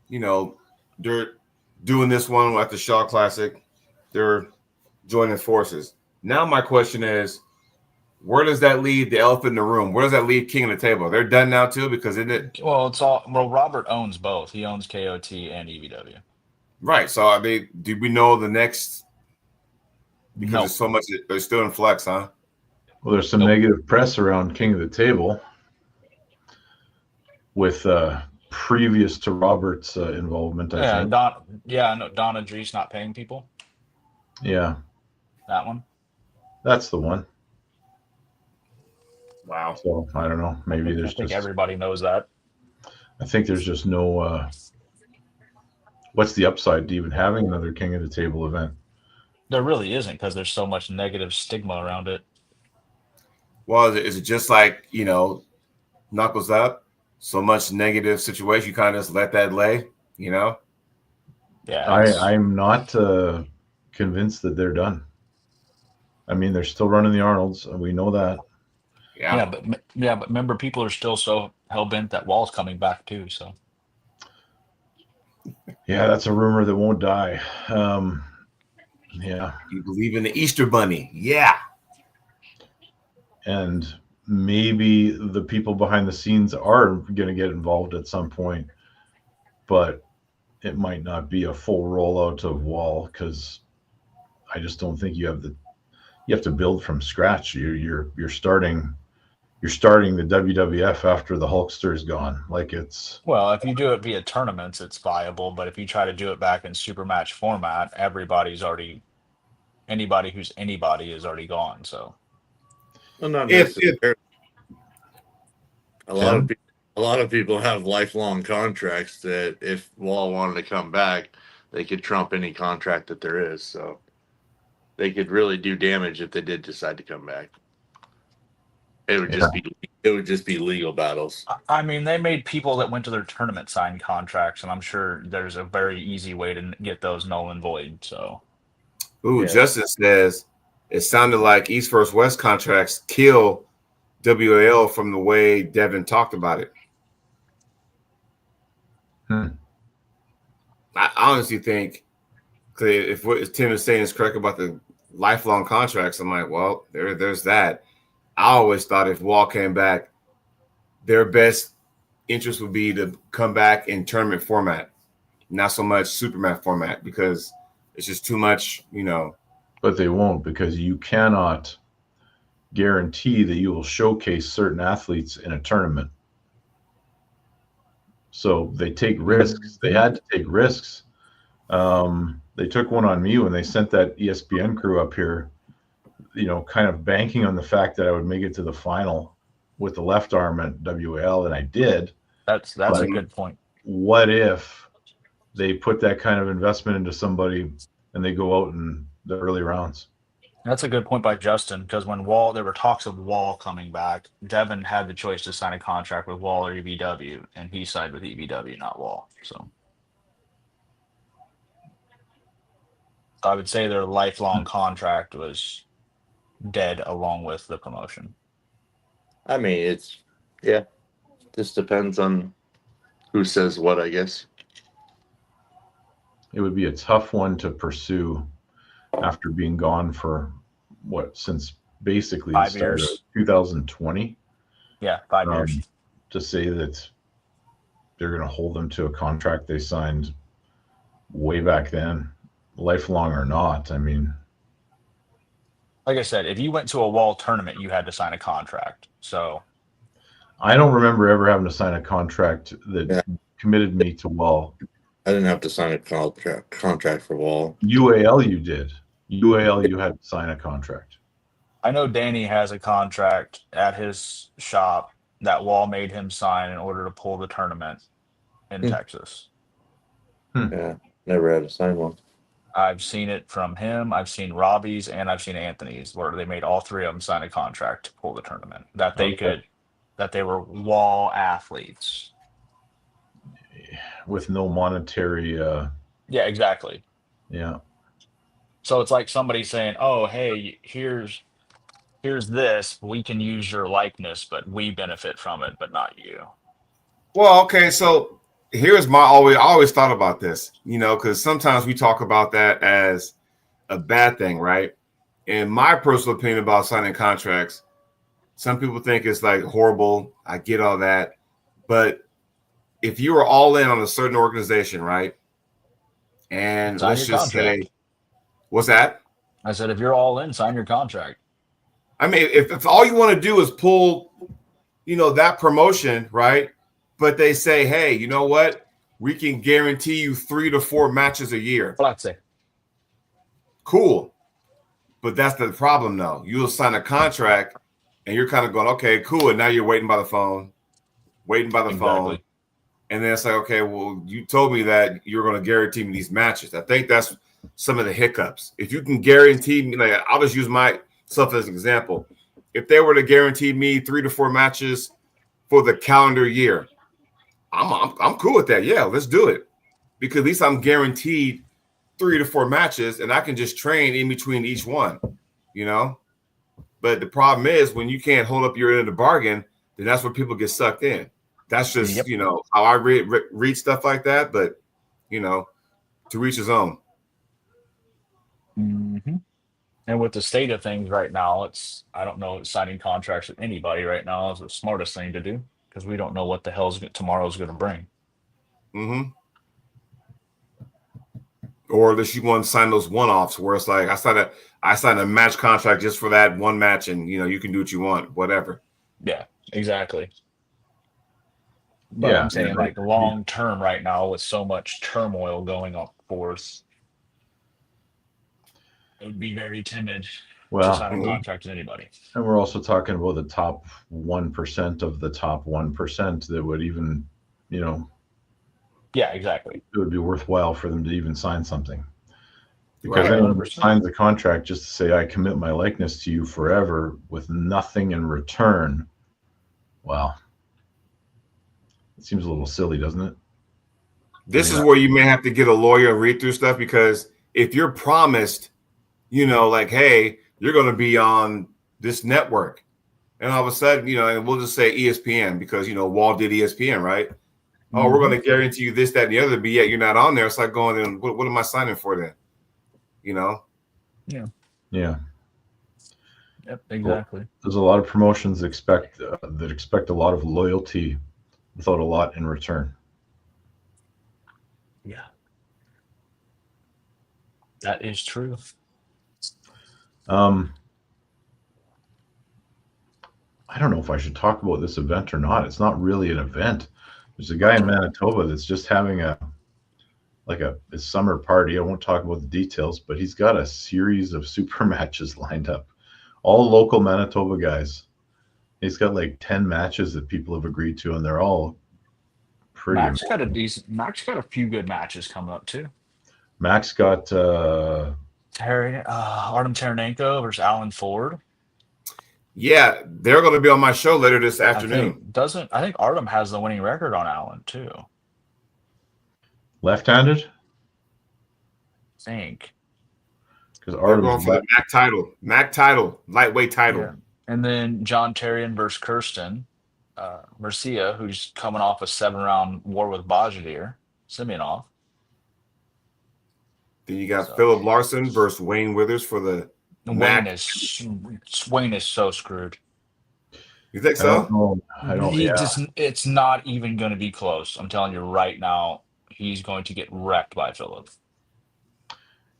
they're doing this one at the Shaw Classic, they're joining forces. Now my question is, where does that leave the elephant in the room? Where does that leave King of the Table? They're done now too, because isn't it Well, Robert owns both. He owns KOT and EVW. right? So I mean, do we know the next? Because Nope. there's so much. They're still in flex, huh? Well, there's some Nope. negative press around King of the Table with previous to Robert's involvement, I think. Donna Drees not paying people. Yeah, That one. that's the one. Wow. So I don't know. Maybe I there's think just. everybody knows that. I think there's just no. What's the upside to even having another King of the Table event? There really isn't, because there's so much negative stigma around it. Well, is it just like, knuckles up? So much negative situation, you kind of just let that lay, Yeah. I'm not convinced that they're done. I mean, they're still running the Arnolds, and we know that. Yeah, but remember, people are still so hell bent that Wall's coming back too. So Yeah, that's a rumor that won't die. Yeah, You believe in the Easter Bunny. Yeah. and maybe the people behind the scenes are going to get involved at some point, but it might not be a full rollout of Wall, because I just don't think you have to build from scratch. You're starting the WWF after the Hulkster is gone. Like it's well, if you do it via tournaments, it's viable. But if you try to do it back in super match format, anybody who's anybody is already gone. So Well, not If necessarily. Tim? A lot of people have lifelong contracts that if Wall wanted to come back, they could trump any contract that there is. So they could really do damage if they did decide to come back. It would just be legal battles. I mean, they made people that went to their tournament sign contracts, and I'm sure there's a very easy way to get those null and void. So Ooh, Yeah. Justin says it sounded like East versus West contracts kill WAL from the way Devin talked about it. I honestly think, if what Tim is saying is correct about the lifelong contracts, I'm like, well, there's that. I always thought if Wall came back, their best interest would be to come back in tournament format, not so much Superman format, because it's just too much, But they won't, because you cannot guarantee that you will showcase certain athletes in a tournament. So they take risks. They had to take risks. They took one on me when they sent that ESPN crew up here, kind of banking on the fact that I would make it to the final with the left arm at WAL, and I did. that's a good point. What if they put that kind of investment into somebody and they go out in the early rounds? That's a good point by Justin, because when there were talks of Wall coming back, Devin had the choice to sign a contract with Wall or EVW, and he signed with EVW, not Wall. So I would say their lifelong contract was dead along with the promotion. I mean, just depends on who says what, I guess. It would be a tough one to pursue after being gone for since basically the 5 start years. of 2020. Yeah, 5 years. To say that they're going to hold them to a contract they signed way back then, lifelong or not. I mean, Like I said, if you went to a Wall tournament, you had to sign a contract. So I don't remember ever having to sign a contract that Yeah. committed me to Wall. I didn't have to sign a contract for Wall. UAL, you did. UAL, you had to sign a contract. I know Danny has a contract at his shop that Wall made him sign in order to pull the tournament in Texas. Yeah, never had to sign one. I've seen it from him. I've seen Robbie's, and I've seen Anthony's, where they made all three of them sign a contract to pull the tournament that they were Wall athletes. With no monetary. Yeah, exactly. Yeah. So it's like somebody saying, "Oh, hey, here's this. We can use your likeness, but we benefit from it, but not you." Well, okay, so here's my I always thought about this, because sometimes we talk about that as a bad thing, right? In my personal opinion about signing contracts, some people think it's like horrible. I get all that. But if you are all in on a certain organization, right? And Sign let's your just say, contract. what's that? I said, if you're all in, sign your contract. I mean, if all you want to do is pull, that promotion, right? But they say, hey, you know what? We can guarantee you 3 to 4 matches a year. Grazie. Cool. But that's the problem, though. You'll sign a contract and you're kind of going, okay, cool. And now you're waiting by the phone. Exactly. And then it's like, okay, well, you told me that you're going to guarantee me these matches. I think that's some of the hiccups. If you can guarantee me, like I'll just use myself as an example. If they were to guarantee me 3 to 4 matches for the calendar year, I'm cool with that. Yeah, let's do it. Because at least I'm guaranteed 3 to 4 matches and I can just train in between each one, But the problem is when you can't hold up your end of the bargain, then that's where people get sucked in. That's just, how I read stuff like that. But, to reach his own. Mm-hmm. And with the state of things right now, I don't know, signing contracts with anybody right now is the smartest thing to do because we don't know what the hell tomorrow's going to bring. Mm-hmm. Or unless you want to sign those one-offs where it's like I signed a match contract just for that one match and, you can do what you want, whatever. Yeah, exactly. But I'm saying like long term right now with so much turmoil going on forth, it would be very timid to sign a contract with anybody. And we're also talking about the top 1% of the top 1% that would even, Yeah, exactly. it would be worthwhile for them to even sign something. Because Right, anyone 100%. signs a contract just to say, I commit my likeness to you forever with nothing in return. Wow. It seems a little silly, doesn't it? This is where you may have to get a lawyer and read through stuff because if you're promised, like, hey, you're going to be on this network. And all of a sudden, and we'll just say ESPN because, Walt did ESPN, right? Mm-hmm. Oh, we're going to guarantee you this, that, and the other, but yet you're not on there. It's like going, then what am I signing for then? Yeah. Yeah. Yep, exactly. Well, there's a lot of promotions that expect a lot of loyalty without a lot in return. Yeah. That is true. I don't know if I should talk about this event or not. It's not really an event. There's a guy in Manitoba that's just having his summer party. I won't talk about the details, but he's got a series of super matches lined up. All local Manitoba guys. He's got like 10 matches that people have agreed to, and they're all pretty. Mac's got a few good matches coming up too. Mac's got Artem Taranenko versus Alan Ford. Yeah, they're going to be on my show later this afternoon. I think Artem has the winning record on Alan too. Left-handed? I think. Because Artem's going for the MAC title, lightweight title. Yeah. And then John Terrian versus Kirsten Mercia, who's coming off a 7-round war with Bajadir Simeonov. Then you got Philip Larson versus Wayne Withers for the Wayne is so screwed. You think so? I don't. It's not even going to be close. I'm telling you right now, he's going to get wrecked by Philip.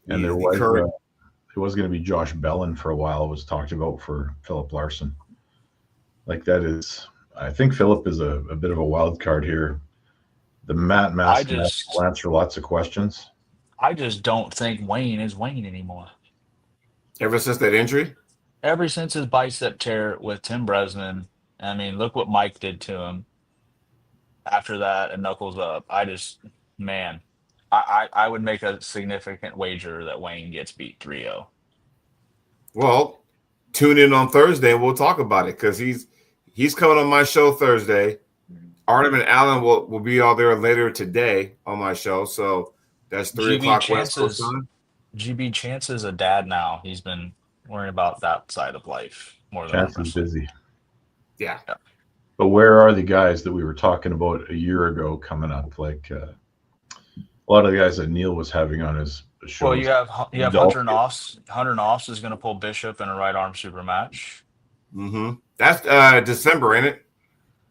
And there was going to be Josh Bellin for a while. It was talked about for Philip Larson. Like that is, I think Philip is a bit of a wild card here. The Matt Mask will answer lots of questions. I just don't think Wayne is Wayne anymore. Ever since that injury? Ever since his bicep tear with Tim Bresnan. I mean, look what Mike did to him after that and knuckles up. I would make a significant wager that Wayne gets beat 3-0. Well, tune in on Thursday and we'll talk about it because he's coming on my show Thursday. Artem and Alan will be all there later today on my show. So that's 3 o'clock West Coast time. GB Chance is a dad now. He's been worrying about that side of life more than Chance is busy. Yeah. But where are the guys that we were talking about a year ago coming up? Like a lot of the guys that Neil was having on his shows. Well, you have Dolph- Hunter Knopf. Hunter Knopf is going to pull Bishop in a right arm super match. Mm-hmm. That's December, ain't it?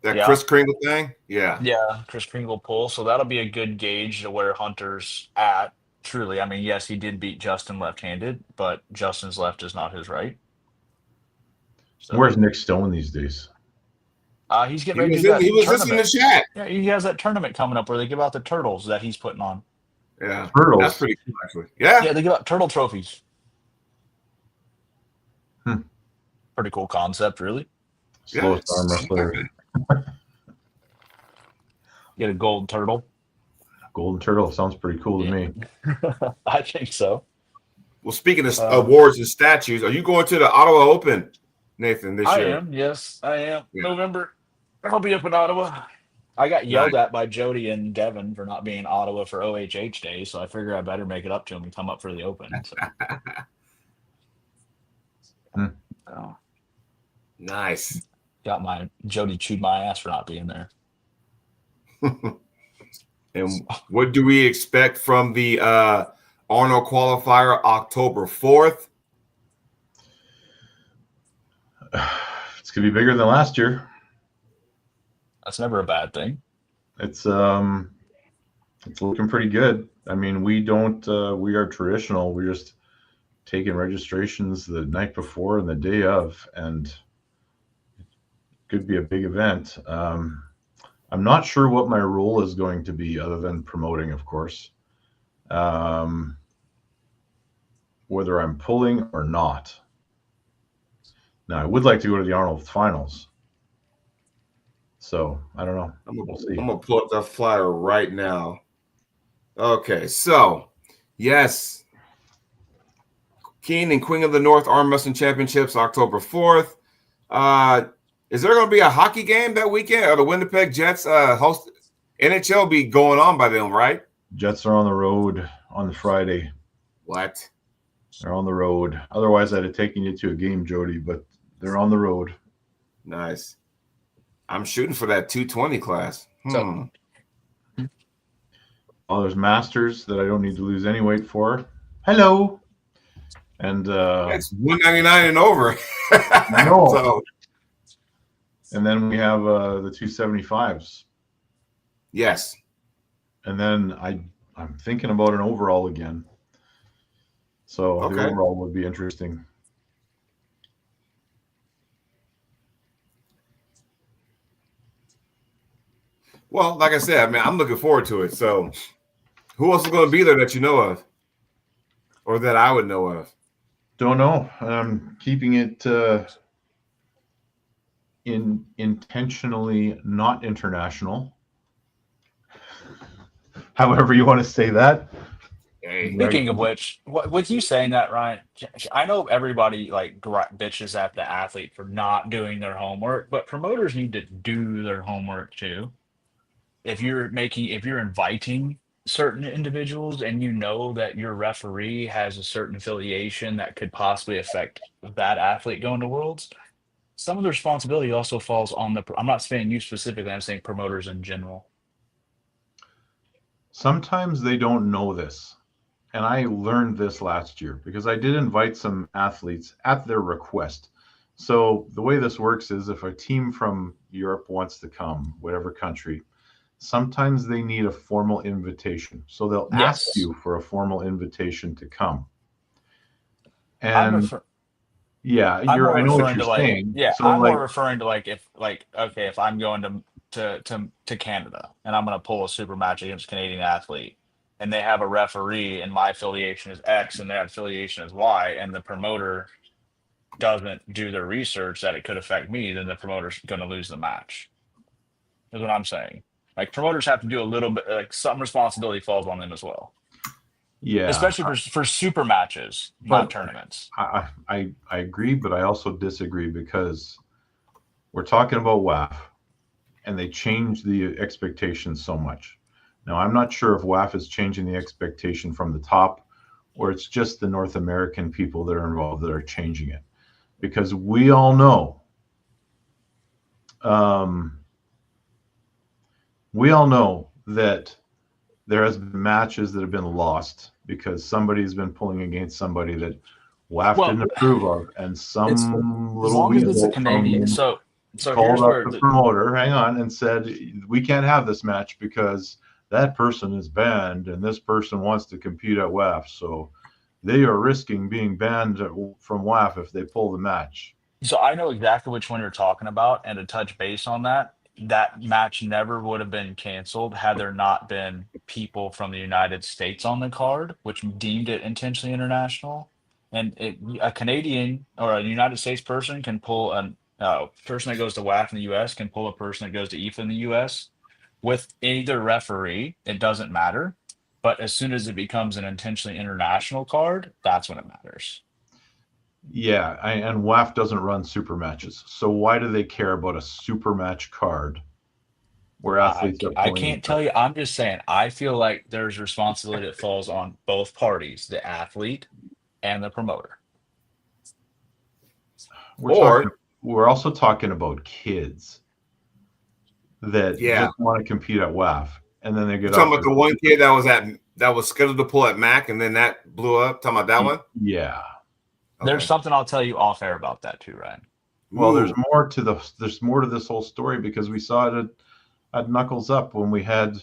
That Yeah. Chris Kringle thing? Yeah. Yeah, Chris Kringle pull. So that'll be a good gauge to where Hunter's at. Truly, I mean, yes, he did beat Justin left-handed, but Justin's left is not his right. So, Where's Nick Stone these days? he's getting He ready was, to do that he was just in the tournament. chat. Yeah, he has that tournament coming up where they give out the turtles that he's putting on. Yeah. Turtles. That's pretty cool, actually. Yeah. Yeah, they give out turtle trophies. Hmm. Pretty cool concept, really. Slowest arm wrestler. Get a gold turtle. Golden Turtle sounds pretty cool to me. I think so. Well, speaking of awards and statues, are you going to the Ottawa Open, Nathan, this I year? am. Yes, I am. Yeah. November. I'll be up in Ottawa. I got yelled at by Jody and Devin for not being in Ottawa for OHH Day, so I figure I better make it up to them and come up for the Open. So. So, Nice. Jody chewed my ass for not being there. And what do we expect from the Arnold qualifier October 4th? It's gonna be bigger than last year. That's never a bad thing. It's looking pretty good. I mean, we are traditional. We're just taking registrations the night before and the day of, and it could be a big event. I'm not sure what my role is going to be other than promoting, of course. Whether I'm pulling or not. Now, I would like to go to the Arnold finals. So, I don't know. We'll see. I'm going to pull up the flyer right now. Okay, so, yes. King and Queen of the North Arm Wrestling Championships, October 4th. Is there going to be a hockey game that weekend? Or the Winnipeg Jets host? NHL be going on by then, right? Jets are on the road on the Friday. What? They're on the road. Otherwise, I'd have taken you to a game, Jody, but they're on the road. Nice. I'm shooting for that 220 class. So, Oh, there's Masters that I don't need to lose any weight for. Hello. And it's 199 and over. No. So, and then we have the 275s. yes. And then I'm thinking about an overall again. So Okay. the overall would be interesting. Well, like I said, I mean, I'm looking forward to it. So, who else is going to be there that you know of, or that I would know of? Don't know. I'm keeping it intentionally not international. However you want to say that. Hey. speaking of which, with you saying that, Ryan, I know everybody like bitches at the athlete for not doing their homework, but promoters need to do their homework too. If you're inviting certain individuals and you know that your referee has a certain affiliation that could possibly affect that athlete going to Worlds, some of the responsibility also falls on I'm not saying you specifically, I'm saying promoters in general. Sometimes they don't know this. And I learned this last year because I did invite some athletes at their request. So the way this works is if a team from Europe wants to come, whatever country, sometimes they need a formal invitation. So they'll ask you for a formal invitation to come. And I know what you're saying. Yeah, so I'm more referring to if I'm going to Canada and I'm going to pull a super match against a Canadian athlete and they have a referee and my affiliation is X and their affiliation is Y and the promoter doesn't do their research that it could affect me, then the promoter's going to lose the match. Is what I'm saying. Like promoters have to do a little bit, like some responsibility falls on them as well. Yeah, especially for super matches, not tournaments. I agree, but I also disagree because we're talking about WAF, and they changed the expectations so much. Now, I'm not sure if WAF is changing the expectation from the top, or it's just the North American people that are involved that are changing it, because we all know we all know that there has been matches that have been lost because somebody's been pulling against somebody that WAF Well, didn't approve of, and it's some as little long as it's a weasel Canadian. from So called here's up where the promoter, hang on, and said, we can't have this match because that person is banned and this person wants to compete at WAF. So they are risking being banned from WAF if they pull the match. So I know exactly which one you're talking about, and to touch base on that, that match never would have been canceled had there not been people from the United States on the card, which deemed it intentionally international. And a Canadian or a United States person can pull a person that goes to WAF in the U.S. can pull a person that goes to EFA in the U.S. with either referee. It doesn't matter. But as soon as it becomes an intentionally international card, that's when it matters. Yeah, and WAF doesn't run super matches. So why do they care about a super match card where athletes are I pulling can't each other? tell you. I'm just saying, I feel like there's responsibility that falls on both parties, the athlete and the promoter. Or We're also talking about kids that yeah, just want to compete at WAF, and then they you're get talking up. about the one kid that was scheduled to pull at Mac, and then that blew up. Talking about that one? Yeah. There's Okay. something I'll tell you off air about that too, Ryan. Well, Ooh. there's more to this whole story because we saw it at Knuckles Up when we had,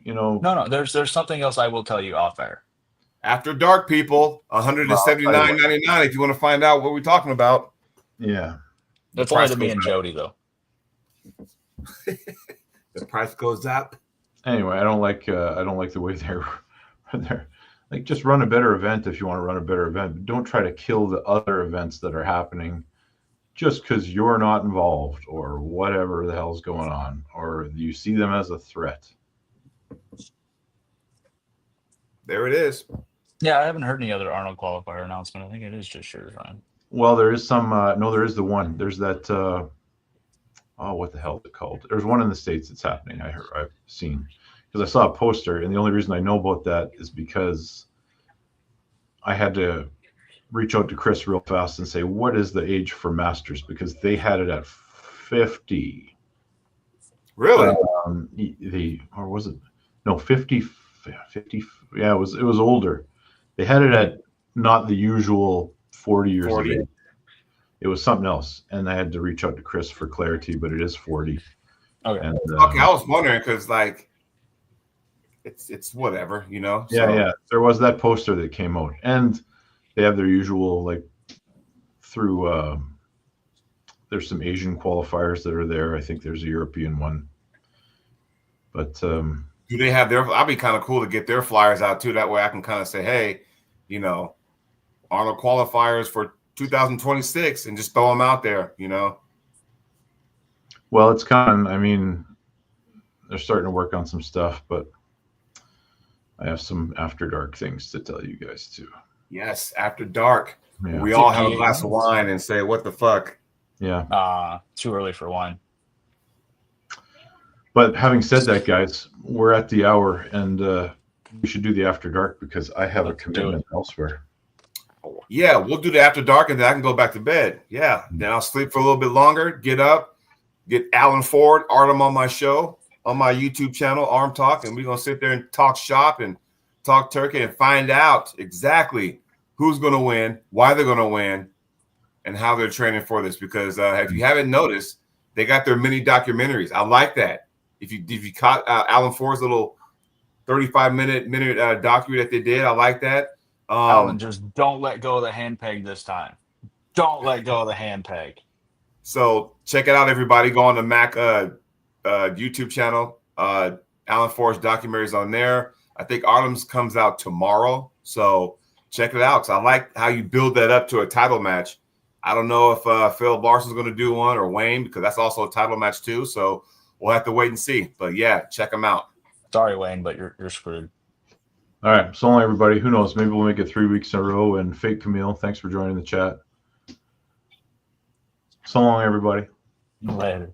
No, there's something else I will tell you off air. After Dark, people, $179.99 if you want to find out what we're talking about. Yeah. That's only to me and Jody though. The price goes up. Anyway, I don't like the way they're like, just run a better event if you want to run a better event. But don't try to kill the other events that are happening just because you're not involved or whatever the hell's going on, or you see them as a threat. There it is. Yeah, I haven't heard any other Arnold qualifier announcement. I think it is just yours, Ryan. Well, there is some. No, there is the one. There's that. What the hell is it called? There's one in the States that's happening. I've seen because I saw a poster, and the only reason I know about that is because I had to reach out to Chris real fast and say, what is the age for Masters? Because they had it at 50. Really? Or was it? No, 50. Yeah, it was older. They had it at not the usual 40 years 40. of age. It was something else, and I had to reach out to Chris for clarity, but it is 40. Okay. And, Okay, I was wondering because like it's whatever, you know. Yeah, so. yeah. There was that poster that came out, and they have their usual like through. There's some Asian qualifiers that are there. I think there's a European one, but Do they have their? I'd be kind of cool to get their flyers out too. That way, I can kind of say, hey, you know, Arnold qualifiers for 2026, and just throw them out there, you know. well, it's coming. I mean, they're starting to work on some stuff, but I have some after dark things to tell you guys too. Yes, after dark, Yeah. we all have a glass of wine and say, "What the fuck." Yeah. Too early for wine. But having said that, guys, we're at the hour, and we should do the after dark because I have a commitment elsewhere. Yeah, we'll do the after dark, and then I can go back to bed. Yeah, then I'll sleep for a little bit longer, get up, get Alan Ford, Artem on my show, on my YouTube channel, Arm Talk, and we're going to sit there and talk shop and talk turkey and find out exactly who's going to win, why they're going to win, and how they're training for this. Because if you haven't noticed, they got their mini documentaries. I like that. If you caught Alan Ford's little 35-minute docu that they did, I like that. Alan, just don't let go of the hand peg this time. Don't let go of the hand peg. So check it out, everybody. Go on the Mac YouTube channel. Alan Ford's documentaries on there. I think Artem's comes out tomorrow. So check it out. So I like how you build that up to a title match. I don't know if Phil Larson's going to do one or Wayne, because that's also a title match too. So we'll have to wait and see. But yeah, check them out. Sorry, Wayne, but you're screwed. All right. So long, everybody. Who knows? Maybe we'll make it 3 weeks in a row. And Fake Camille, thanks for joining the chat. So long, everybody. Later.